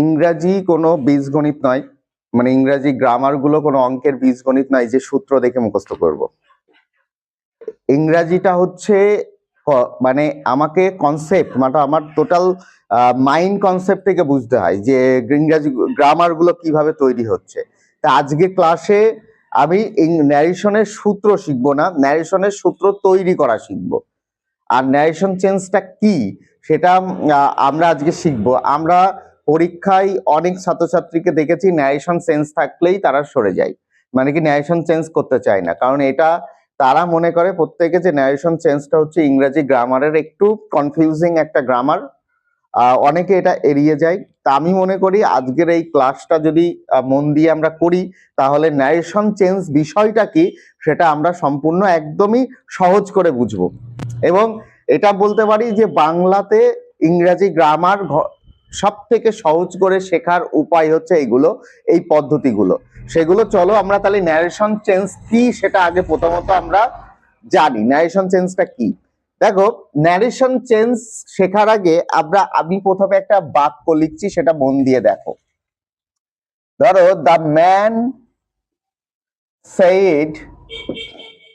ইংরাজি কোনো বীজগণিত নয়, মানে ইংরাজি গ্রামার গুলো কোনো অঙ্কের বীজগণিত নয় যে সূত্র দেখে মুখস্থ করব। ইংরাজিটা হচ্ছে মানে আমাকে কনসেপ্ট, মানে আমার টোটাল মাইন্ড কনসেপ্ট থেকে বুঝতে হয় যে ইংরাজি গ্রামার গুলো কিভাবে তৈরি হচ্ছে। তা আজকে ক্লাসে আমি ন্যারেশনের সূত্র শিখবো না, ন্যারেশনের সূত্র তৈরি করা শিখবো। আর ন্যারেশন চেঞ্জটা কি সেটা আমরা আজকে শিখবো। আমরা পরীক্ষায় অনেক ছাত্রছাত্রীকে দেখেছি ন্যারেশন চেঞ্জ থাকলেই তারা সরে যায়, মানে কি ন্যারেশন চেঞ্জ করতে চায় না, কারণ এটা তারা মনে করে প্রত্যেকে যে ন্যারেশন চেঞ্জটা হচ্ছে ইংরেজি গ্রামারের একটু কনফিউজিং একটা গ্রামার, অনেকে এটা এড়িয়ে যায়। তা আমি মনে করি আজকের এই ক্লাসটা যদি মন দিয়ে আমরা করি তাহলে ন্যারেশন চেঞ্জ বিষয়টা কি সেটা আমরা সম্পূর্ণ একদমই সহজ করে বুঝবো। এবং এটা বলতে পারি যে বাংলাতে ইংরেজি গ্রামার সব থেকে সহজ করে শেখার উপায় হচ্ছে এইগুলো, এই পদ্ধতিগুলো। সেগুলো চলো আমরা তাহলে ন্যারেশন চেঞ্জ কি সেটা আগে প্রথমত আমরা জানি। ন্যারেশন চেঞ্জটা কি দেখো, ন্যারেশন চেঞ্জ শেখার আগে আমি প্রথমে একটা বাক্য লিখছি, সেটা মন দিয়ে দেখো। ধরো the man said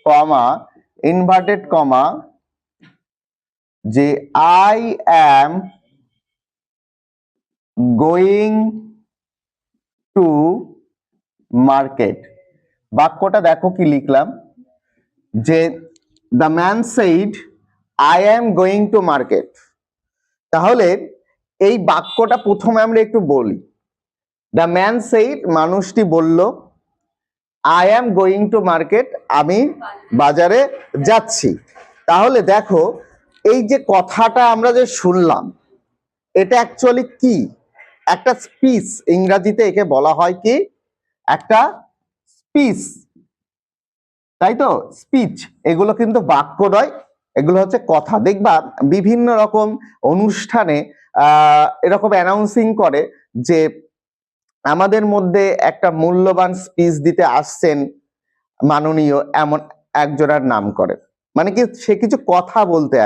comma inverted comma যে I am going to market. বাক্যটা দেখো কি লিখলাম, যে the man said I am going to market. তাহলে এই বাক্যটা প্রথমে আমরা একটু বলি। দ্য ম্যান সেইড, মানুষটি বলল, I am going to market, আমি বাজারে যাচ্ছি। তাহলে দেখো এই যে কথাটা আমরা যে শুনলাম এটা অ্যাকচুয়ালি কি, একটা স্পিচ। ইংরেজিতে একে বলা হয় কি, একটা স্পিচ, তাই তো? স্পিচ এগুলো কিন্তু বাক্য নয়, এগুলো হচ্ছে কথা। দেখবা বিভিন্ন রকম অনুষ্ঠানে এরকম অ্যানাউন্সিং করে যে আমাদের মধ্যে একটা মূল্যবান স্পিচ দিতে আসছেন মাননীয় এমন একজনের নাম করে, মানে কি সে কিছু কথা বলতে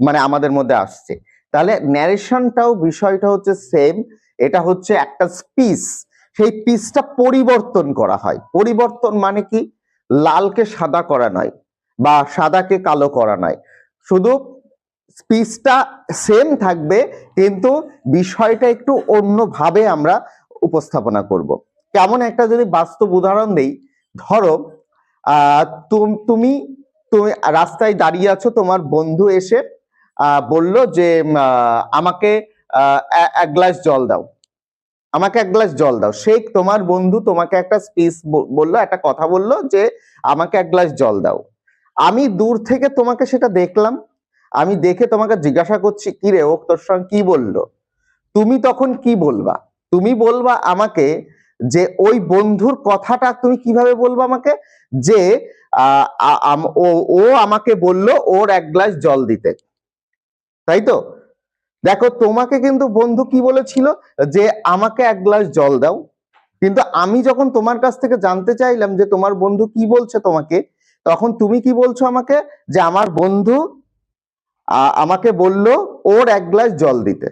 মানে আমাদের মধ্যে আসছে। তাহলে ন্যারেশনটাও বিষয়টা হচ্ছে সেম, এটা হচ্ছে একটা স্পিচ। সেই পিচটা পরিবর্তন করা হয়। পরিবর্তন মানে কি, লালকে সাদা করা নয় বা সাদাকে কালো করা নয়, শুধু স্পিচটা সেম থাকবে কিন্তু বিষয়টা একটু অন্যভাবে আমরা উপস্থাপনা করব। কেমন একটা যদি বাস্তব উদাহরণ দেই, ধরো তুমি তুমি রাস্তায় দাঁড়িয়ে আছো, তোমার বন্ধু এসে বলল যে আমাকে এক গ্লাস জল দাও, আমাকে এক গ্লাস জল দাও। সে তোমার বন্ধু তোমাকে একটা স্পিচ বললো, একটা কথা বললো যে আমাকে এক গ্লাস জল দাও। আমি দূর থেকে তোমাকে সেটা দেখলাম, আমি দেখে তোমাকে জিজ্ঞাসা করছি কি রে ও তোর সঙ্গে কি বললো, তুমি তখন কি বলবা? তুমি বলবা আমাকে যে ওই বন্ধুর কথাটা তুমি কিভাবে বলবো আমাকে, যে ও আমাকে বলল ওর এক গ্লাস জল দিতে, তাই তো? দেখো তোমাকে কিন্তু বন্ধু কি বলেছিল, যে আমাকে এক গ্লাস জল দাও। কিন্তু আমি যখন তোমার কাছ থেকে জানতে চাইলাম যে তোমার বন্ধু কি বলছে তোমাকে, তখন তুমি কি বলছো আমাকে, যে আমার বন্ধু আমাকে বলল ওর এক গ্লাস জল দিতে,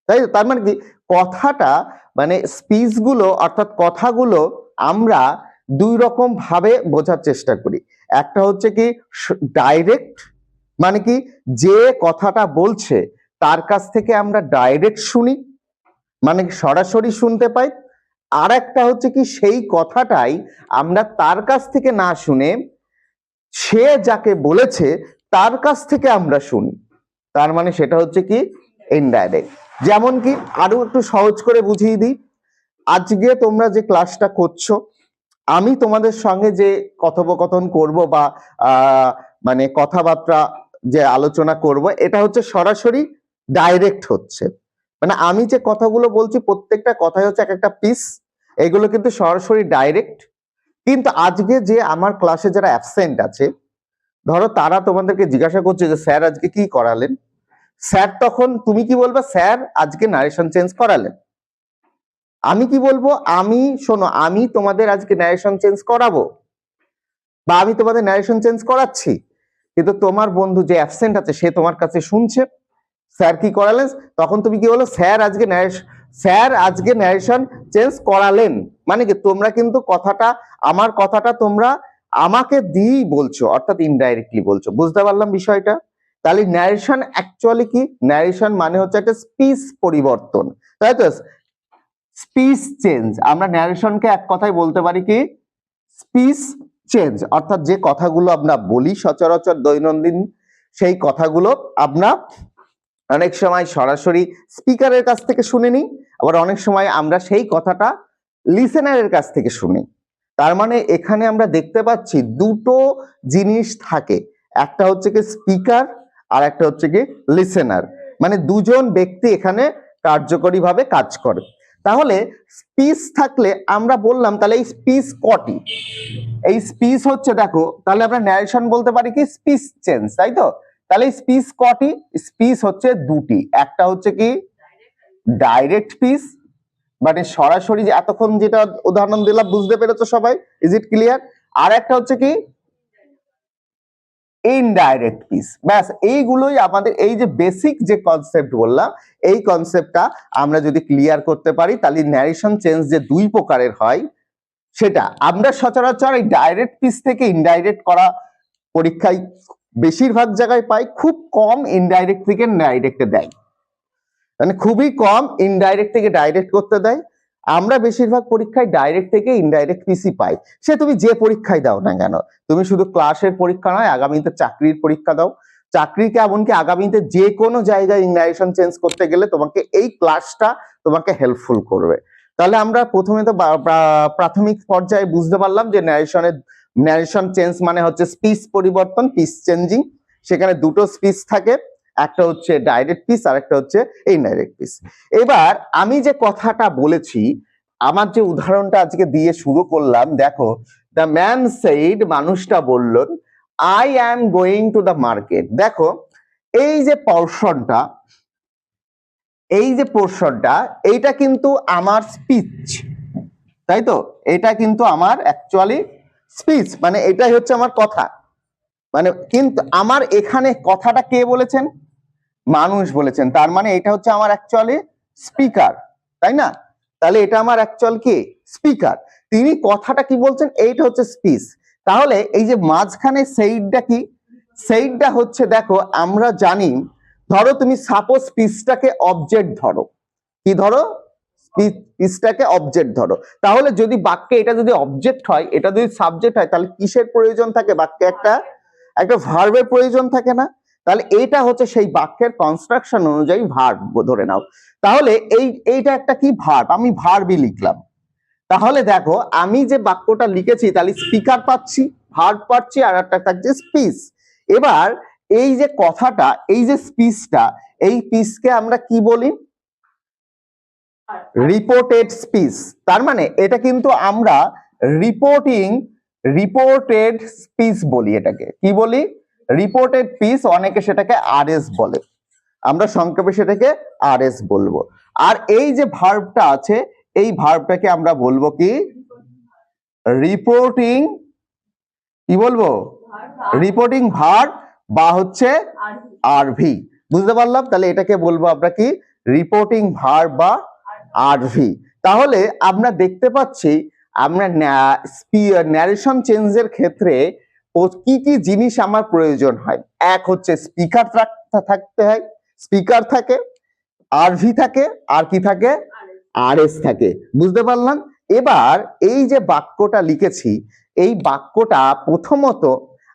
তাই তো? তার মানে কি, কথাটা মানে স্পিচ গুলো অর্থাৎ কথাগুলো আমরা দুই রকম ভাবে বোঝার চেষ্টা করি। একটা হচ্ছে কি ডাইরেক্ট, মানে কি যে কথাটা বলছে তার কাছ থেকে আমরা ডাইরেক্ট শুনি, মানে সরাসরি শুনতে পাই। আর একটা হচ্ছে কি সেই কথাটাই আমরা তার কাছ থেকে না শুনে সে যাকে বলেছে তার কাছ থেকে আমরা শুনি, তার মানে সেটা হচ্ছে কি ইনডাইরেক্ট। যেমন কি আরো একটু সহজ করে বুঝিয়ে দিই, আজকে তোমরা যে ক্লাসটা করছো, আমি তোমাদের সঙ্গে যে কথোপকথন করব বা মানে কথাবার্তা যে আলোচনা করব, এটা হচ্ছে সরাসরি ডাইরেক্ট হচ্ছে। মানে আমি যে কথাগুলো বলছি প্রত্যেকটা কথাই হচ্ছে এক একটা পিস, এগুলো কিন্তু সরাসরি ডাইরেক্ট। কিন্তু আজকে যে আমার ক্লাসে যারা অ্যাবসেন্ট আছে, ধরো তারা তোমাদেরকে জিজ্ঞাসা করছে যে স্যার আজকে কি করালেন, স্যার তখন তুমি কি বলবে, স্যার আজকে নারেশন চেঞ্জ করালেন। আমি কি বলবো, শোনো আমি তোমাদের আজকে ন্যারেশন চেঞ্জ করাবো বা আমি তোমাদের ন্যারেশন চেঞ্জ করাচ্ছি। কিন্তু তোমার বন্ধু যে অ্যাবসেন্ট আছে সে তোমার কাছে শুনছে স্যার কি করালেন, তখন তুমি কি বলো, স্যার আজকে স্যার আজকে ন্যারেশন চেঞ্জ করালেন, মানে কি তোমরা কিন্তু কথাটা, আমার কথাটা তোমরা আমাকে দিয়েই বলছো, অর্থাৎ ইনডাইরেক্টলি বলছো। বুঝতে পারলাম বিষয়টা? তাহলে ন্যারেশন অ্যাকচুয়ালি কি? ন্যারেশন মানে হচ্ছে একটা স্পিচ পরিবর্তন, তাই তো? স্পিচ চেঞ্জ, আমরা ন্যারেশনকে এক কথায় বলতে পারি কি? স্পিচ চেঞ্জ, অর্থাৎ যে কথাগুলো আমরা বলি সচরাচর দৈনন্দিন, সেই কথাগুলো আমরা অনেক সময় সরাসরি স্পিকারের কাছ থেকে শুনে নিই, আবার অনেক সময় আমরা সেই কথাটা লিসেনারের কাছ থেকে শুনি। তার মানে এখানে আমরা দেখতে পাচ্ছি দুটো জিনিস থাকে, একটা হচ্ছে কি স্পিকার আর একটা হচ্ছে কি লিসেনার, মানে দুজন ব্যক্তি এখানে কার্যকরীভাবে কাজ করে। তাহলে স্পিচ থাকলে আমরা বললাম, তাহলে এই স্পিচ কটি? এই স্পিচ হচ্ছে, দেখো তাহলে আমরা ন্যারেশন বলতে পারি কি স্পিচ চেঞ্জ, তাই তো? তাহলে স্পিচ কটি? স্পিচ হচ্ছে দুটি, একটা হচ্ছে কি ডাইরেক্ট স্পিচ, মানে সরাসরি, যে এতক্ষণ যেটা উদাহরণ দিলাম বুঝতে পেরেছো সবাই? Is it clear? আর একটা হচ্ছে কি ইনডাইরেক্ট স্পিচ। ব্যাস এইগুলোই আমাদের, এই যে বেসিক যে কনসেপ্ট বললাম, এই কনসেপ্টটা আমরা যদি ক্লিয়ার করতে পারি, তাহলে ন্যারেশন চেঞ্জ যে দুই প্রকারের হয় সেটা আমরা সচরাচর এই ডাইরেক্ট স্পিচ থেকে ইনডাইরেক্ট করা পরীক্ষায় বেশিরভাগ জায়গায় পাই, খুব কম ইনডাইরেক্ট থেকে ডাইরেক্টে দেয়, মানে খুবই কম ইনডাইরেক্ট থেকে ডাইরেক্ট করতে দেয়। আমরা বেশিরভাগ পরীক্ষায় ডাইরেক্ট থেকে ইনডাইরেক্ট পিসি পাই, সে তুমি যে পরীক্ষায় দাও না কেন। তুমি শুধু ক্লাসের পরীক্ষা নয়, আগামীতে চাকরির পরীক্ষা দাও, চাকরিকে এমনকি আগামীতে যে কোনো জায়গায় ন্যারেশন চেঞ্জ করতে গেলে তোমাকে এই ক্লাসটা তোমাকে হেল্পফুল করবে। তাহলে আমরা প্রথমে তো প্রাথমিক পর্যায়ে বুঝতে পারলাম যে ন্যারেশন চেঞ্জ মানে হচ্ছে স্পিচ পরিবর্তন, পিচ চেঞ্জিং। সেখানে দুটো স্পিচ থাকে, একটা হচ্ছে ডাইরেক্ট পিস আর একটা হচ্ছে ইনডাইরেক্ট পিস। এবার আমি যে কথাটা বলেছি, আমার যে উদাহরণটা আজকে দিয়ে শুরু করলাম, দেখো দ্য ম্যান সেইড, মানুষটা বললেন, I am going to the market. দেখো এই যে পোরশনটা, এইটা কিন্তু আমার স্পিচ, তাই তো? এটা কিন্তু আমার অ্যাকচুয়ালি স্পিচ, মানে এটাই হচ্ছে আমার কথা, মানে কিন্তু আমার এখানে কথাটা কে বলেছেন? মানুষ বলেছেন, তার মানে এটা হচ্ছে আমার অ্যাকচুয়ালি স্পিকার, তাই না? তাহলে এটা আমার অ্যাকচুয়াল কি স্পিকার, তিনি কথাটা কি বলছেন, এইটা হচ্ছে স্পিচ। তাহলে এই যে মাঝখানে সেইডটা কি? সেইডটা হচ্ছে, দেখো আমরা জানি, ধরো তুমি সাপোজ স্পিচটাকে অবজেক্ট ধরো, কি ধরো? স্পিচটাকে অবজেক্ট ধরো। তাহলে যদি বাক্যে এটা যদি অবজেক্ট হয়, এটা যদি সাবজেক্ট হয়, তাহলে কিসের প্রয়োজন থাকে? বাক্যে একটা ভার্বের প্রয়োজন থাকে না? তাহলে এইটা হচ্ছে সেই বাক্যের কনস্ট্রাকশন অনুযায়ী ভার্ব ধরে নাও। তাহলে এইটা একটা কি ভার্ব, আমি ভার্বই লিখলাম। তাহলে দেখো আমি যে বাক্যটা লিখেছি, তাহলে স্পিকার পাচ্ছি, ভার্ব পাচ্ছি, আর একটা থাকছে স্পিচ। এবার এই যে কথাটা, এই যে স্পিচটা, এই স্পিচকে আমরা কি বলি? Reported speech. তার মানে এটা কিন্তু আমরা রিপোর্টেড স্পিচ বলি, এটাকে কি বলি? রিপোর্টেড স্পিচ, অনেকে সেটাকে আরএস বলে, আমরা সংক্ষেপে সেটাকে আরএস বলবো। আর এই যে ভার্বটা আছে, এই ভার্বটাকে আমরা বলবো কি? রিপোর্টিং, কি বলবো? রিপোর্টিং ভার্ব বা হচ্ছে আরভি। বুঝতে পারলাম? তাহলে এটাকে বলবো আমরা কি? রিপোর্টিং ভার্ব বা আরভি। তাহলে আমরা দেখতে পাচ্ছি, আমরা ন্যারেশন চেঞ্জের ক্ষেত্রে কি কি জিনিস আমার প্রয়োজন হয়। এক হচ্ছে স্পিকার থাকতে হয়, স্পিকার থাকে, আরভি থাকে, আর কি থাকে? আরএস থাকে। বুঝতে পারলাম? এবার এই যে বাক্যটা লিখেছি, এই বাক্যটা প্রথমত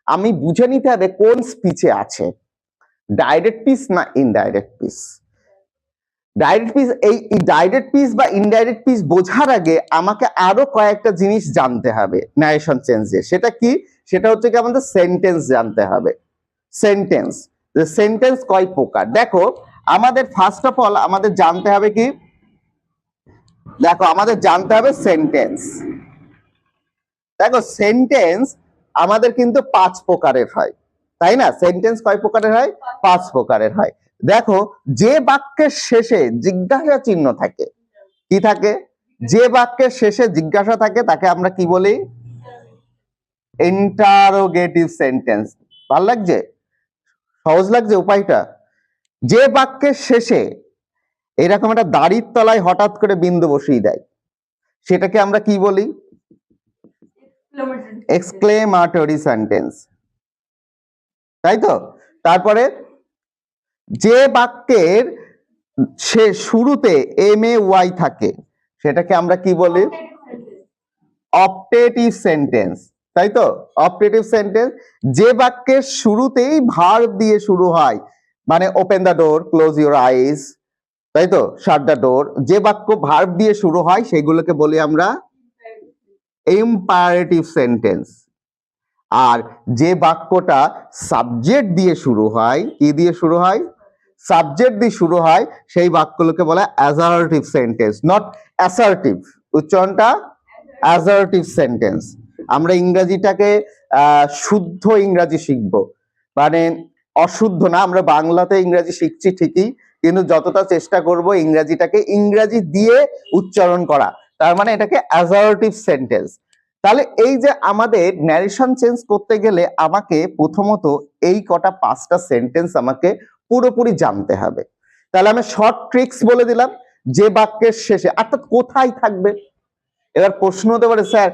আমি বুঝে নিতে হবে কোন স্পিচে আছে, ডাইরেক্ট পিস না ইনডাইরেক্ট পিস। ডাইরেক্ট পিস, এই ডাইরেক্ট পিস বা ইনডাইরেক্ট পিস বোঝার আগে আমাকে আরো কয়েকটা জিনিস জানতে হবে ন্যারেশন চেঞ্জে। সেটা কি? সেটা হচ্ছে কি, আমাদের সেন্টেন্স জানতে হবে। সেন্টেন্স, সেন্টেন্স কয় প্রকার? দেখো আমাদের ফার্স্ট অফ অল আমাদের জানতে হবে কি? দেখো আমাদের জানতে হবে সেন্টেন্স। দেখো সেন্টেন্স আমাদের কিন্তু 5 প্রকারের হয়, তাই না? সেন্টেন্স কয় প্রকারের হয়? 5 প্রকারের হয়। দেখো যে বাক্যের শেষে জিজ্ঞাসা চিহ্ন থাকে, কি থাকে? যে বাক্যের শেষে জিজ্ঞাসা থাকে তাকে আমরা কি বলি? Interrogative sentence. ভালো লাগছে? সহজ লাগছে উপায়টা? যে বাক্যের শেষে এরকম একটা দাড়ির তলায় হঠাৎ করে বিন্দু বসিয়ে দেয়, সেটাকে আমরা কি বলি? এক্সক্লেমেটরি সেন্টেন্স, তাই তো? তারপরে যে বাক্যের সে শুরুতে MAY থাকে সেটাকে আমরা কি বলি? অপটেটিভ সেন্টেন্স, তাই তো? Optative sentence. যে বাক্যের শুরুতেই ভার্ব দিয়ে শুরু হয়, মানে open the door, close your eyes, তাই তো, শাট দ্য ডোর, যে বাক্য ভার্ব দিয়ে শুরু হয় সেগুলোকে বলি আমরা ইম্পারেটিভ সেন্টেন্স। আর যে বাক্যটা সাবজেক্ট দিয়ে শুরু হয়, কি দিয়ে শুরু হয়? সাবজেক্ট দিয়ে শুরু হয়, সেই বাক্যগুলোকে বলে অ্যাসার্টিভ সেন্টেন্স, নট অ্যাসার্টিভ, উচ্চারণটা অ্যাসার্টিভ সেন্টেন্স। আমরা ইংরেজিটাকে শুদ্ধ ইংরেজি শিখব, মানে অশুদ্ধ না। আমরা বাংলাতে ইংরেজি শিখছি ঠিকই, কিন্তু যতটা চেষ্টা করব ইংরেজিটাকে ইংরেজি দিয়ে উচ্চারণ করা, তার মানে এটাকে অ্যাসার্টিভ সেন্টেন্স। তাহলে এই যে আমাদের ন্যারেশন চেঞ্জ করতে গেলে আমাকে প্রথমত এই কটা 5টা সেন্টেন্স আমাকে পুরোপুরি জানতে হবে। তাহলে আমি শর্ট ট্রিক্স বলে দিলাম, যে বাক্যের শেষে অর্থাৎ কোথায় থাকবে। এবার প্রশ্ন হতে পারে, স্যার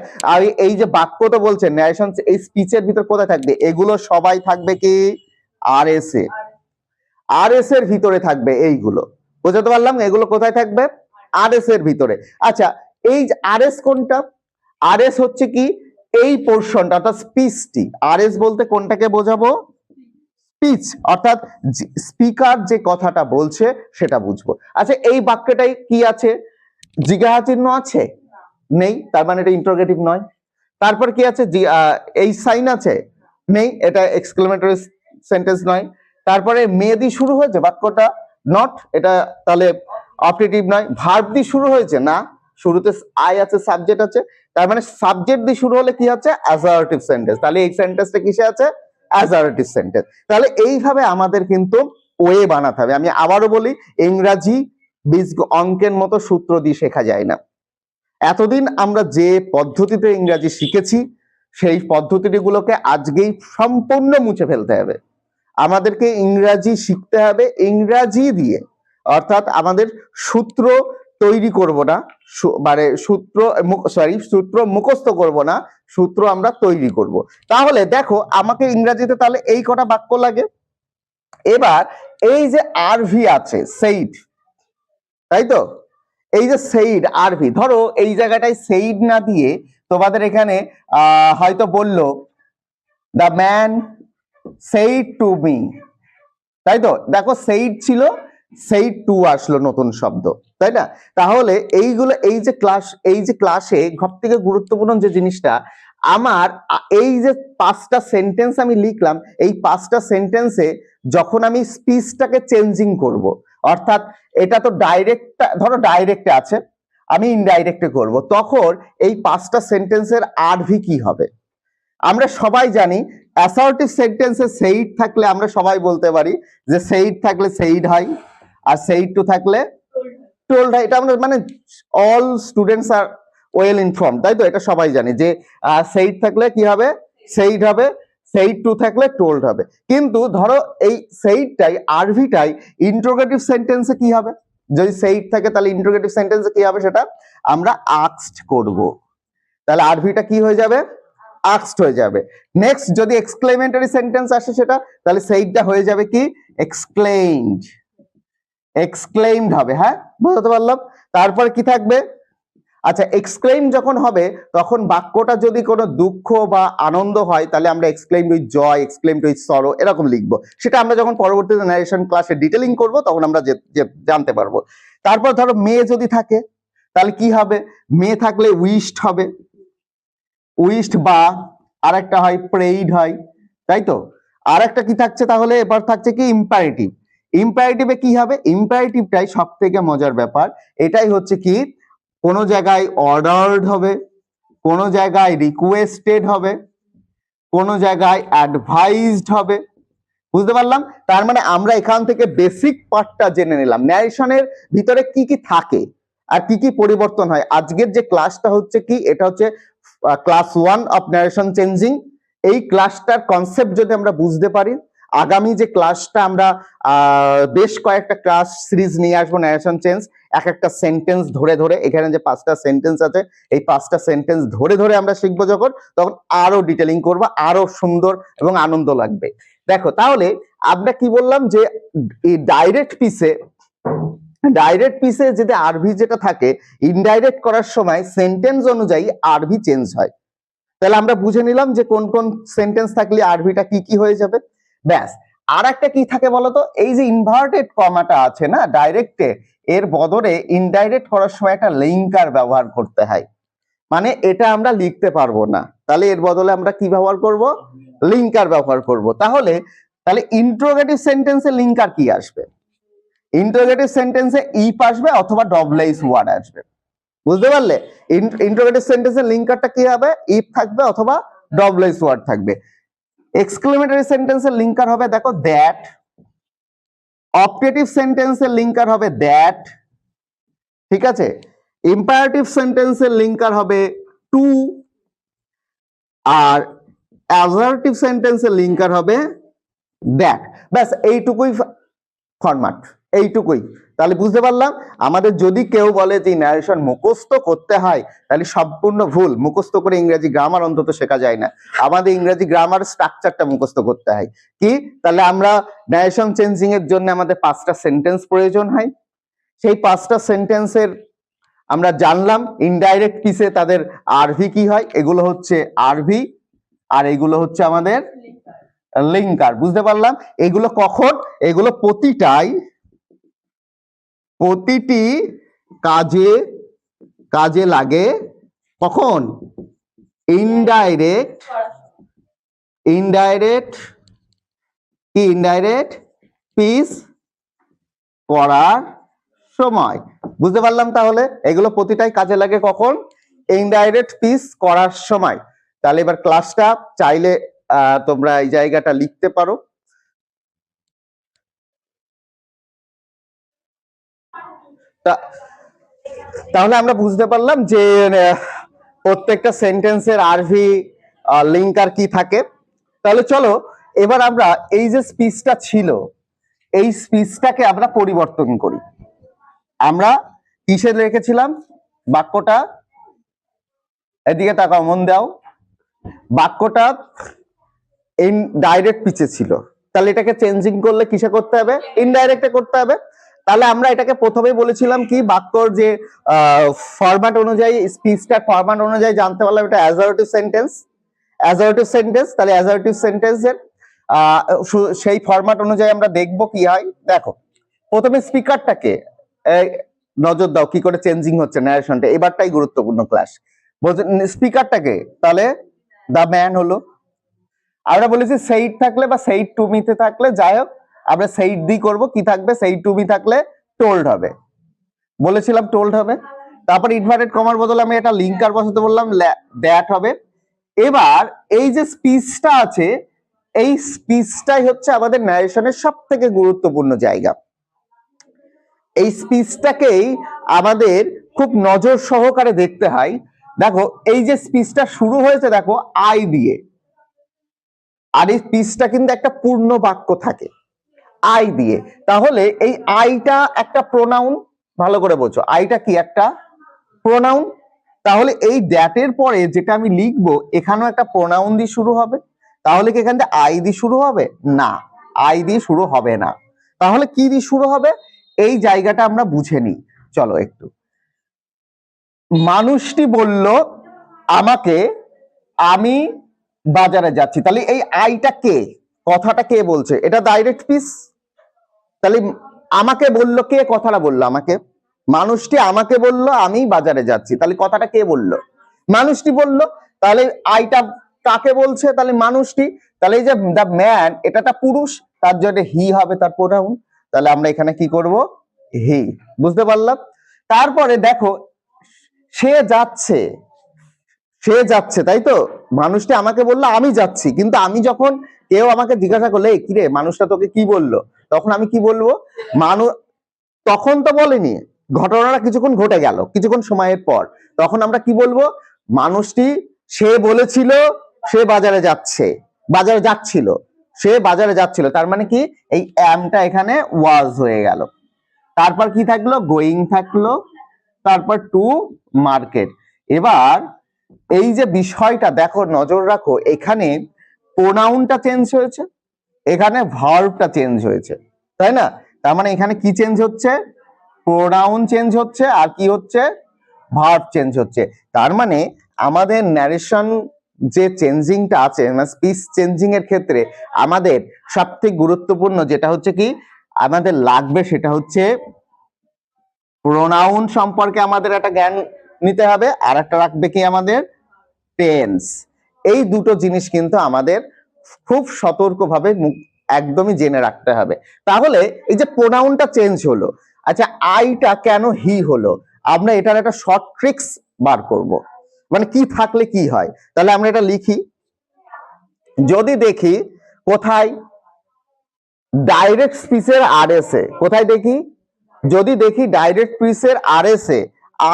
এই যে বাক্যটা বলছেন ন্যারেশন, এই স্পিচের ভিতর কোথায় থাকবে? এগুলো সবাই থাকবে কি RS এ, RS এর ভিতরে থাকবে এইগুলো, বুঝতে পারলাম? এগুলো কোথায় থাকবে? RS এর ভিতরে। আচ্ছা, এই RS কোনটা? RS হচ্ছে কি এই পোর্শনটা, অর্থাৎ স্পিচটি। RS বলতে কোনটাকে বোঝাবো? স্পিচ, অর্থাৎ স্পিকার যে কথাটা বলছে সেটা বুঝবো। আচ্ছা, এই বাক্যটাই কি আছে? জিজ্ঞাসা চিহ্ন আছে? নেই, তার মানে এটা ইন্টারোগেটিভ নয়। তারপর কি আছে? এই সাইন আছে? নেই, এটা এক্সক্লেমেটরি সেন্টেন্স নয়। তারপরে মে দিয়ে শুরু হয়েছে বাক্যটা? নট, এটা তাহলে অপটেটিভ নয়। ভার্ব দিয়ে শুরু হয়েছে? না, শুরুতে আই আছে, সাবজেক্ট আছে, তার মানে সাবজেক্ট দিয়ে শুরু হলে কি হচ্ছে? Assertive sentence. তাহলে এই সেন্টেন্সটা কিসে আছে? Assertive sentence. তাহলে এইভাবে আমাদের কিন্তু ওয়ে বানাতে হবে। আমি আবারও বলি, ইংরাজি অঙ্কের মতো সূত্র দিয়ে শেখা যায় না। এতদিন আমরা যে পদ্ধতিতে ইংরাজি শিখেছি সেই পদ্ধতিগুলোকে আজকেই সম্পূর্ণ মুছে ফেলতে হবে। আমাদেরকে ইংরাজি শিখতে হবে ইংরাজি দিয়ে, অর্থাৎ আমাদের সূত্র তৈরি করব না, মানে সূত্র মুখস্থ করব না, সূত্র আমরা তৈরি করব। তাহলে দেখো, আমাকে ইংরাজিতে তাহলে এই কটা বাক্য লাগে। এবার এই যে আরভি আছে, সেইড, তাই তো? এই যে সেইড, আরভি, ধরো এই জায়গাটায় সেইড না দিয়ে তোমাদের এখানে হয়তো বললো the man said to me, তাই তো? দেখো, সেইড ছিল, সেইড টু আসলো নতুন শব্দ, তাই না? তাহলে এইগুলো, এই যে ক্লাসে সব থেকে গুরুত্বপূর্ণ যে জিনিসটা, আমার এই যে 5টা সেন্টেন্স আমি লিখলাম, এই 5টা সেন্টেন্সে যখন আমি স্পিচটাকে চেঞ্জিং করব, অর্থাৎ এটা তো ডাইরেক্ট, ধরো ডাইরেক্টে আছে, আমি ইনডাইরেক্টে করব, তখন এই 5টা সেন্টেন্সের আরভি কি হবে? আমরা সবাই জানি অ্যাসার্টিভ সেন্টেন্সে সেইড থাকলে আমরা সবাই বলতে পারি যে সেইড থাকলে সেইড হয়, আর সেইড টু থাকলে টোল্ড হয়। এটা আমরা মানে all students are well inform, তাই তো? এটা সবাই জানি যে সেইড থাকলে কি হবে? সেইড হবে, সেইড টু থাকলে টোল্ড হবে। কিন্তু ধরো এই সেইডটাই, আরভিটাই ইন্টারোগেটিভ সেন্টেন্সে কি হবে? যদি সেইড থাকে তাহলে ইন্টারোগেটিভ সেন্টেন্সে কি হবে? সেটা আমরা আস্কড করব, তাহলে আরভিটা কি হয়ে যাবে? আস্কড হয়ে যাবে। নেক্সট যদি এক্সক্লেমেটরি সেন্টেন্স আসে সেটা, তাহলে সেইটা হয়ে যাবে কি? এক্সক্লেইমড, এক্সক্লেইমড হবে। হ্যাঁ, বুঝতে পারলাম? তারপর কি থাকবে? আচ্ছা, এক্সক্লেইম যখন হবে তখন বাক্যটা যদি কোনো দুঃখ বা আনন্দ হয় তাহলে আমরা exclaimed with joy, exclaimed with sorrow এরকম লিখবো। সেটা আমরা যখন পরবর্তীতে ন্যারেশন ক্লাসে ডিটেলিং করব তখন আমরা জানতে পারবো। তারপর ধরো মে যদি থাকে তাহলে কি হবে? মে থাকলে উইশড হবে, উইশড, বা আরেকটা হয় প্রেইড হয়, তাই তো? আরেকটা কি থাকছে তাহলে? এবার থাকছে কি? ইম্পারেটিভ। ইম্পারেটিভে কি হবে? ইম্পারেটিভটাই সব থেকে মজার ব্যাপার। এটাই হচ্ছে কি, কোনো জায়গায় অর্ডার্ড হবে, কোনো জায়গায় রিকোয়েস্টেড হবে, কোনো জায়গায় অ্যাডভাইসড হবে, বুঝতে পারলাম? তার মানে আমরা এখান থেকে বেসিক পার্টটা জেনে নিলাম, ন্যারেশনের ভিতরে কি কি থাকে আর কি কি পরিবর্তন হয়। আজকের যে ক্লাসটা হচ্ছে কি, এটা হচ্ছে ক্লাস 1 অফ ন্যারেশন চেঞ্জিং। এই ক্লাসটার কনসেপ্ট যদি আমরা বুঝতে পারি, আগামী যে ক্লাসটা আমরা বেশ কয়েকটা ক্লাস সিরিজ নিয়ে আসবো ন্যারেশন চেঞ্জ, এক একটা সেন্টেন্স ধরে ধরে, এখানে যে 5টা সেন্টেন্স আছে এই 5টা সেন্টেন্স ধরে ধরে আমরা শিখবো যখন, তখন আরো ডিটেলিং করবো, আরো সুন্দর এবং আনন্দ লাগবে। দেখো তাহলে আমরা কি বললাম যে এই ডাইরেক্ট পিসে যদি আরভি যেটা থাকে, ইনডাইরেক্ট করার সময় সেন্টেন্স অনুযায়ী আরভি চেঞ্জ হয়। তাহলে আমরা বুঝে নিলাম যে কোন কোন সেন্টেন্স থাকলে আরভিটা কি কি হয়ে যাবে। ব্যাস, আর একটা কি থাকে বলতো, এই যে ইনভার্টেড কমাটা আছে না ডাইরেক্টে, এর বদলে ইনডাইরেক্ট করার সময় একটা লিঙ্কার ব্যবহার করতে হয়, মানে এটা আমরা লিখতে পারবো না, তাহলে এর বদলে আমরা কি ব্যবহার করব, লিঙ্কার ব্যবহার করব। তাহলে ইন্টারোগেটিভ সেন্টেন্সে লিঙ্কার কি আসবে, ইন্টারোগেটিভ সেন্টেন্সে ইফ আসবে অথবা ডবলএস ওয়ার্ড আসবে, বুঝতে পারলে? ইন্টারোগেটিভ সেন্টেন্সের লিঙ্কারটা কি হবে, ইফ থাকবে অথবা ডবলএস ওয়ার্ড থাকবে। এক্সক্লেমেটরি সেন্টেন্সের লিঙ্কার হবে দেখো দ্যাট, অপটেটিভ সেন্টেন্সের লিঙ্কার হবে দ্যাট, ঠিক আছে? ইম্পারেটিভ সেন্টেন্সের লিঙ্কার হবে টু, আর অ্যাসার্টিভ সেন্টেন্সের লিঙ্কার হবে দ্যাট। ব্যাস এইটুকুই ফরম্যাট, এইটুকুই। তাহলে বুঝতে পারলাম, আমাদের যদি কেউ বলে যে ন্যারেশন মুখস্থ করতে হয়, তাহলে সম্পূর্ণ ভুল। মুখস্থ করে ইংরেজি গ্রামার অন্তত শেখা যায় না, আমাদের ইংরেজি গ্রামার স্ট্রাকচারটা মুখস্থ করতে হয়। কি, তাহলে আমরা ন্যারেশন চেঞ্জিং এর জন্য আমাদের 5টা সেন্টেন্স প্রয়োজন হয়, সেই 5টা সেন্টেন্সের আমরা জানলাম ইনডাইরেক্ট পিসে তাদের আরভি কি হয়, এগুলো হচ্ছে আরভি আর এগুলো হচ্ছে আমাদের লিঙ্কার। বুঝতে পারলাম? এগুলো কখন, এগুলো প্রতিটি কাজে লাগে কখন, ইনডাইরেক্ট পিস করার সময়। বুঝতে পারলাম? তাহলে এগুলো প্রতিটাই কাজে লাগে কখন, ইনডাইরেক্ট পিস করার সময়। তাহলে এবার ক্লাসটা চাইলে তোমরা এই জায়গাটা লিখতে পারো। তাহলে আমরা বুঝতে পারলাম যে প্রত্যেকটা সেন্টেন্সের আরভি লিঙ্কার কি থাকে। তাহলে চলো এবার আমরা এই যে স্পিচটা ছিল, এই স্পিচটাকে আমরা পরিবর্তন করি। আমরা কিসে লিখেছিলাম বাক্যটা, এদিকে তাকাও, মন দাও, বাক্যটা ইনডাইরেক্ট পিচে ছিল, তাহলে এটাকে চেঞ্জিং করলে কিসে করতে হবে, ইনডাইরেক্টে করতে হবে। তাহলে আমরা এটাকে প্রথমেই বলেছিলাম কি, বাক্যর যে ফরম্যাট অনুযায়ী, স্পিচটার ফরম্যাট অনুযায়ী জানতে পারলাম এটা অ্যাসার্টিভ সেন্টেন্স। তাহলে অ্যাসার্টিভ সেন্টেন্সের সেই ফরম্যাট অনুযায়ী আমরা দেখব কি হয়। দেখো প্রথমে স্পিকারটাকে নজর দাও কি করে চেঞ্জিং হচ্ছে ন্যারেশনটা, এবারটাই গুরুত্বপূর্ণ ক্লাস। স্পিকারটাকে, তাহলে দা ম্যান হলো, আমরা বলেছি সেইড থাকলে বা সেইড টু মিতে থাকলে, যাই হোক আমরা সেইড দি করব, কি থাকবে, সেইড টু মি থাকলে টোল্ড হবে, বলেছিলাম টোল্ড হবে। তারপর ইনভার্টেড কমার বদলে আমি এটা লিঙ্কার বসাতে বললাম, দ্যাট হবে। এবার এই যে স্পিচটা আছে, এই স্পিচটাই হচ্ছে আমাদের ন্যারেশনের সব থেকে গুরুত্বপূর্ণ জায়গা। এই স্পিচটাকেই আমাদের খুব নজর সহকারে দেখতে হয়। দেখো এই যে স্পিচটা শুরু হয়েছে দেখো আই দিয়ে, আর এই স্পিচটা কিন্তু একটা পূর্ণ বাক্য থাকে আই দিয়ে, তাহলে এই আইটা একটা প্রোনাউন, ভালো করে বোঝো, আইটা কি একটা প্রোনাউন। তাহলে এই দ্যাটের পরে যেটা আমি লিখবো এখানেও একটা প্রোনাউন দিয়ে শুরু হবে, তাহলে কি এখান থেকে আই দিয়ে শুরু হবে? না, আই দিয়ে শুরু হবে না, তাহলে কি দিয়ে শুরু হবে, এই জায়গাটা আমরা বুঝে নিই। চলো একটু, মানুষটি বলল আমাকে, আমি বাজারে যাচ্ছি, তাহলে এই আইটা কে, কথাটা কে বলছে, এটা ডাইরেক্ট পিস। তাহলে আমাকে বলল, কে কথাটা বললো আমাকে, মানুষটি আমাকে বলল আমি বাজারে যাচ্ছি, তাহলে কথাটা কে বললো, মানুষটি বলল। তাহলে আইটা কাকে বলছে, তাহলে মানুষটি। তাহলে এই যে দা ম্যান, এটা একটা পুরুষ, তার জন্য হি হবে তার প্রোনাউন, তাহলে আমরা এখানে কি করব, হি। বুঝতে পারলাম? তারপরে দেখো সে যাচ্ছে, তাই তো, মানুষটি আমাকে বললো আমি যাচ্ছি, কিন্তু আমি যখন কেউ আমাকে জিজ্ঞাসা করলে কিরে মানুষটা তোকে কি বললো, তখন আমি কি বলবো, তখন তো বলেনি, ঘটনাটা কিছুক্ষণ ঘটে গেল, কিছুক্ষণ সময়ের পর, তখন আমরা কি বলবো, মানুষটি সে বলেছিল সে বাজারে যাচ্ছিল, সে বাজারে যাচ্ছিল, তার মানে কি এই অ্যামটা এখানে ওয়াজ হয়ে গেল। তারপর কি থাকলো, গোয়িং থাকলো, তারপর টু মার্কেট। এবার এই যে বিষয়টা দেখো, নজর রাখো, এখানে প্রোনাউনটা চেঞ্জ হয়েছে, এখানে ভার্বটা চেঞ্জ হয়েছে, তাই না? তার মানে এখানে কি চেঞ্জ হচ্ছে, প্রোনাউন চেঞ্জ হচ্ছে, আর কি হচ্ছে, ভার্ব চেঞ্জ হচ্ছে। তার মানে আমাদের ন্যারেশন যে চেঞ্জিংটা আছে, মানে স্পিচ চেঞ্জিং এর ক্ষেত্রে আমাদের সবথেকে গুরুত্বপূর্ণ যেটা হচ্ছে কি আমাদের লাগবে, সেটা হচ্ছে প্রোনাউন সম্পর্কে আমাদের একটা জ্ঞান নিতে হবে, আর একটা রাখবে কি আমাদের টেন্স। এই দুটো জিনিস কিন্তু আমাদের খুব সতর্কভাবে একদমই জেনে রাখতে হবে। তাহলে এই যে প্রোনাউনটা চেঞ্জ হলো, আচ্ছা আইটা কেন হি হলো, আমরা এটার একটা শর্ট ট্রিক্স বার করব, মানে কি থাকলে কি হয়। তাহলে আমরা এটা লিখি, যদি দেখি কোথায় ডাইরেক্ট স্পিচের আরএস এ, কোথায় দেখি, যদি দেখি ডাইরেক্ট স্পিচের আরএস এ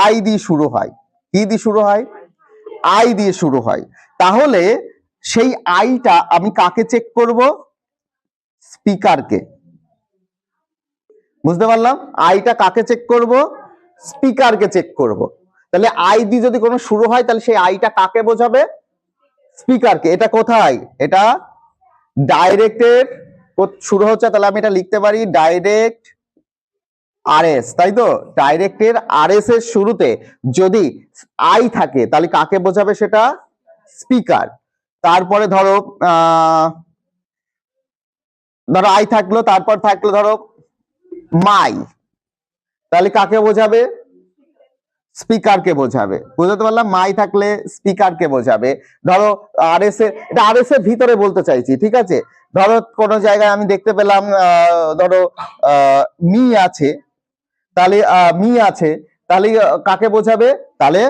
আই দিয়ে শুরু হয়, কি দিয়ে শুরু হয়, আই দিয়ে শুরু হয়, তাহলে সেই আইটা আমি কাকে চেক করব, স্পিকারকে। বুঝতে পারলাম, আইটা কাকে চেক করব, স্পিকারকে চেক করব। তাহলে আই দিয়ে যদি কোনো শুরু হয়, তাহলে সেই আইটা কাকে বোঝাবে, স্পিকারকে। এটা কোথায়, এটা ডাইরেক্টের শুরু হচ্ছে, তাহলে আমি এটা লিখতে পারি ডাইরেক্ট আরএস, তাই তো? ডাইরেক্টের আরএস এর শুরুতে যদি আই থাকে, তাহলে কাকে বোঝাবে, সেটা স্পিকার। তারপরে ধরো ধরো আই থাকলো, তারপর থাকলো ধরো মাই, তাহলে কাকে বোঝাবে, স্পিকারকে বোঝাবে। বুঝতে পারলাম, মাই থাকলে স্পিকারকে বোঝাবে। ধরো আরএস এর, এটা আরএস এর ভিতরে বলতে চাইছি, ঠিক আছে? ধরো কোনো জায়গায় আমি দেখতে পেলাম ধরো মি আছে, তাহলে মি আছে, তাহলে কাকে বোঝাবে, তাহলে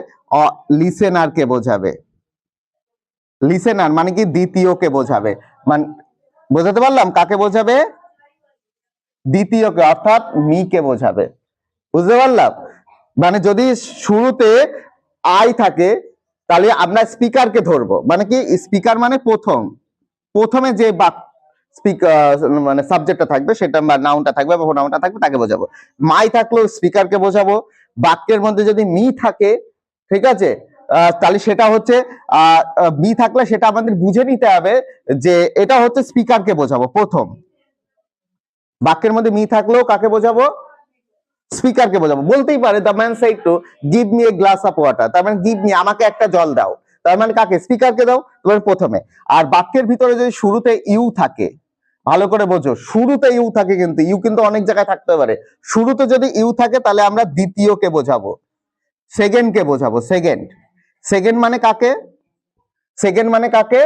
লিসেনারকে বোঝাবে। লিসেনার মানে কি দ্বিতীয়কে বোঝাবে, মানে বোঝাতে পারলাম, কাকে বোঝাবে, দ্বিতীয়কে, অর্থাৎ মি কে বোঝাবে। বুঝতে পারলাম, মানে যদি শুরুতে আই থাকে, তাহলে আমরা স্পিকারকে ধরবো, মানে কি স্পিকার মানে প্রথমে যে স্পিকার মানে সাবজেক্টটা থাকবে, সেটা বা নাউনটা থাকবে বা প্রোনাউনটা থাকবে, তাকে বোঝাবো। মাই থাকলেও স্পিকারকে বোঝাবো। বাক্যের মধ্যে যদি মি থাকে, ঠিক আছে, তাহলে সেটা হচ্ছে মি থাকলে সেটা আমাদের বুঝে নিতে হবে যে এটা হচ্ছে স্পিকারকে বোঝাবো। প্রথম বাক্যের মধ্যে মি থাকলেও কাকে বোঝাবো, স্পিকারকে বোঝাবো। বলতেই পারে the man said to give me a glass of water, তার মানে গিভ মি, আমাকে একটা জল দাও, তার মানে কাকে, স্পিকারকে দাও, তোমার প্রথমে। আর বাক্যের ভিতরে যদি শুরুতে ইউ থাকে, ভালো করে বোঝো, শুরুতে ইউ থাকে, কিন্তু ইউ কিন্তু অনেক জায়গায় থাকতে পারে। শুরুতে যদি ইউ থাকে, তাহলে আমরা দ্বিতীয়কে বোঝাবো, সেকেন্ডকে বোঝাবো। সেকেন্ড, সেকেন্ড মানে কাকে, সেকেন্ড মানে কাকে,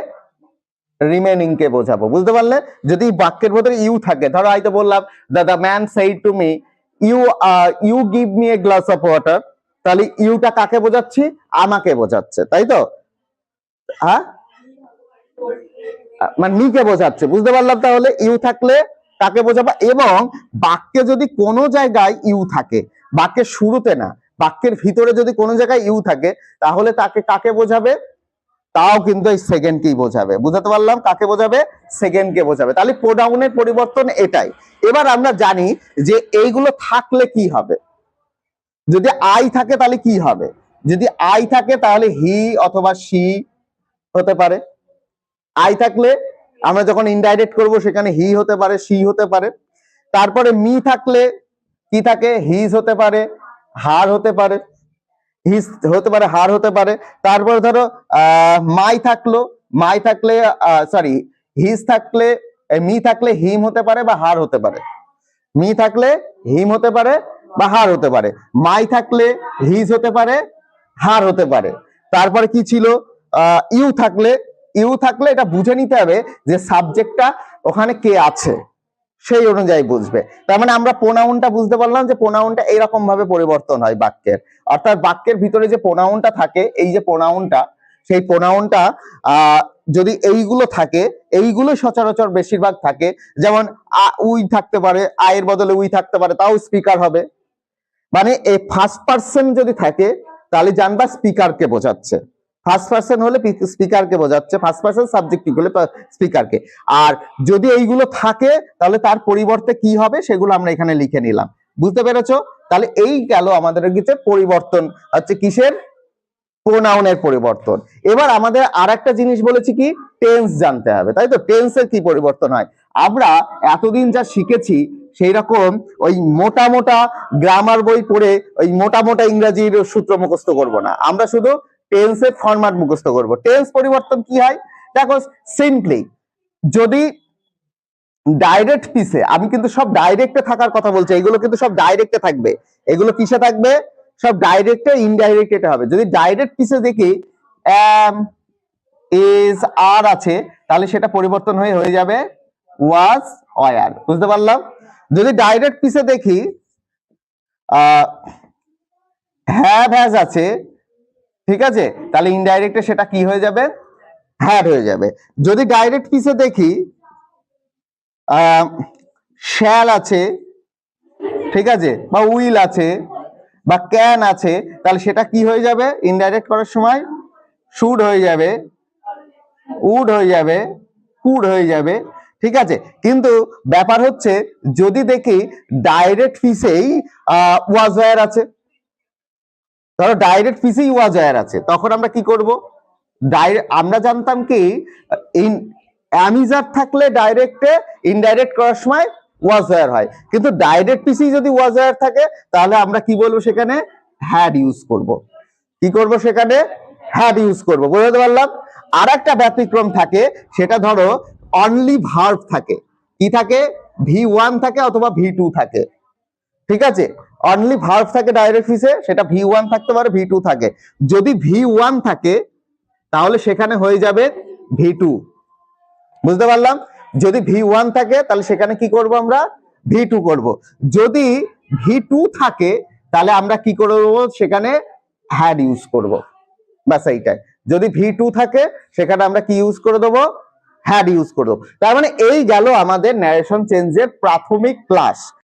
রিমেনিং কে বোঝাবো। বুঝতে পারলে, যদি বাক্যের ভিতরে ইউ থাকে, ধরো হয়তো বললাম the man said to me you you give me a glass of water, তাহলে ইউটা কাকে বোঝাচ্ছি, আমাকে বোঝাচ্ছে, তাই তো? হ্যাঁ, মানে মি কে বোঝাচ্ছে। বুঝতে পারলাম, তাহলে ইউ থাকলে কাকে বোঝাবো। এবং বাক্যে যদি কোনো জায়গায় ইউ থাকে, বাক্যের শুরুতে না, বাক্যের ভিতরে যদি কোনো জায়গায় ইউ থাকে, তাহলে তাকে কাকে বোঝাবে, তাও কিন্তু এই সেকেন্ডকেই বোঝাবে। বুঝাতে পারলাম, কাকে বোঝাবে, সেকেন্ডকে বোঝাবে। তাহলে প্রোনাউনের পরিবর্তন এটাই। এবার আমরা জানি যে এইগুলো থাকলে কি হবে। যদি আই থাকে তাহলে কি হবে, যদি আই থাকে তাহলে হি অথবা শি হতে পারে। আই থাকলে আমরা যখন ইনডাইরেক্ট করব, সেখানে হি হতে পারে, শি হতে পারে। তারপরে মি থাকলে কি থাকে, হিজ হতে পারে, হার হতে পারে, হিজ হতে পারে, হার হতে পারে। তারপর ধরো মাই থাকলো, মাই থাকলে সরি হিজ থাকলে, মি থাকলে হিম হতে পারে বা হার হতে পারে। মি থাকলে হিম হতে পারে বা হার হতে পারে। মাই থাকলে হিজ হতে পারে, হার হতে পারে। তারপরে কি ছিল, ইউ থাকলে, ইউ থাকলে এটা বুঝে নিতে হবে যে সাবজেক্টটা ওখানে কে আছে, সেই অনুযায়ী বুঝবে। তার মানে আমরা প্রোনাউনটা বুঝতে পারলাম যে প্রোনাউনটা এইরকম ভাবে পরিবর্তন হয় বাক্যের। অর্থাৎ বাক্যের ভিতরে যে প্রোনাউনটা থাকে, এই যে প্রোনাউনটা, সেই প্রোনাউনটা যদি এইগুলো থাকে, এইগুলো সচরাচর বেশিরভাগ থাকে। যেমন উই থাকতে পারে, আয়ের বদলে উই থাকতে পারে, তাও স্পিকার হবে। মানে এই ফার্স্ট পার্সন যদি থাকে, তাহলে জানবা স্পিকারকে বোঝাচ্ছে। ফার্স্ট পার্সন হলে স্পিকারকে বোঝাচ্ছে, ফার্স্ট পার্সন সাবজেক্টিভ হলে স্পিকারকে। আর যদি এইগুলো থাকে তাহলে তার পরিবর্তে কি হবে সেগুলো আমরা এখানে লিখে নিলাম। বুঝতে পেরেছো? তাহলে এই গেল আমাদের কাছে পরিবর্তন হচ্ছে কিসের, প্রোনাউনের পরিবর্তন। এবার আমাদের আর একটা জিনিস বলেছি কি, টেন্স জানতে হবে, তাই তো? টেন্সের কি পরিবর্তন হয়? আমরা এতদিন যা শিখেছি সেই রকম ওই মোটা মোটা গ্রামার বই পড়ে ওই মোটা মোটা ইংরেজির সূত্র মুখস্থ করব না, আমরা শুধু টেন্সের ফরম্যাট মুখস্থ করব। টেন্স পরিবর্তন কি হয় দেখো, সিম্পলি যদি ডাইরেক্ট পিসে, আমি কিন্তু সব ডাইরেক্টে থাকার কথা বলছি, এগুলো কিন্তু সব ডাইরেক্টে থাকবে, এগুলো কিসে থাকবে, সব ডাইরেক্টে ইনডাইরেক্ট এটা হবে। যদি ডাইরেক্ট পিসে দেখি এম ইজ আর আছে, তাহলে সেটা পরিবর্তন হয়ে যাবে ওয়াজ ওয়ার। বুঝতে পারলাম? যদি ডাইরেক্ট পিসে দেখি হ্যাভ হ্যাজ আছে, ঠিক আছে, তাহলে ইনডাইরেক্টে সেটা কি হয়ে যাবে, হ্যাড হয়ে যাবে। যদি ডাইরেক্ট পিসে দেখি শ্যাল আছে, ঠিক আছে, বা উইল আছে বা ক্যান আছে, তাহলে সেটা কি হয়ে যাবে ইনডাইরেক্ট করার সময়, শুড হয়ে যাবে, উড হয়ে যাবে, কুড হয়ে যাবে, ঠিক আছে। কিন্তু ব্যাপার হচ্ছে যদি দেখি ডাইরেক্ট পিসেই ওয়াজ ওয়্যার আছে, ধরো ডাইরেক্ট পিসেই ওয়াজ ওয়্যার আছে, তখন আমরা কি করব, আমরা জানতাম কি অ্যামিজার থাকলে ডাইরেক্টে ইনডাইরেক্ট করার সময় ওয়াজ ওয়্যার হয়, কিন্তু ডাইরেক্ট পিসেই যদি ওয়াজ ওয়্যার থাকে তাহলে আমরা কি বলবো, সেখানে হ্যাড ইউজ করব। কি করব সেখানে, হ্যাড ইউজ করব। বুঝতে পারলাম? আর একটা ব্যতিক্রম থাকে, সেটা ধরো অনলি ভার্ব থাকে, কি থাকে, V1 থাকে অথবা V2 থাকে, ঠিক আছে, অনলি ভার্ব থাকে ডাইরেক্ট পিসে, সেটা V1 থাকতে পারে, V2 থাকে। যদি V1 থাকে তাহলে সেখানে হয়ে যাবে V2। বুঝতে পারলাম? যদি V1 থাকে তাহলে সেখানে কি করব, আমরা V2 করব। যদি V2 থাকে তাহলে আমরা কি করব, সেখানে হ্যাড ইউজ করব। ব্যাস এইটাই। যদি V2 থাকে সেখানে আমরা কি ইউজ করে দেবো, হ্যাড ইউজ করে দেবো। তার মানে এই গেল আমাদের ন্যারেশন চেঞ্জের প্রাথমিক ক্লাস।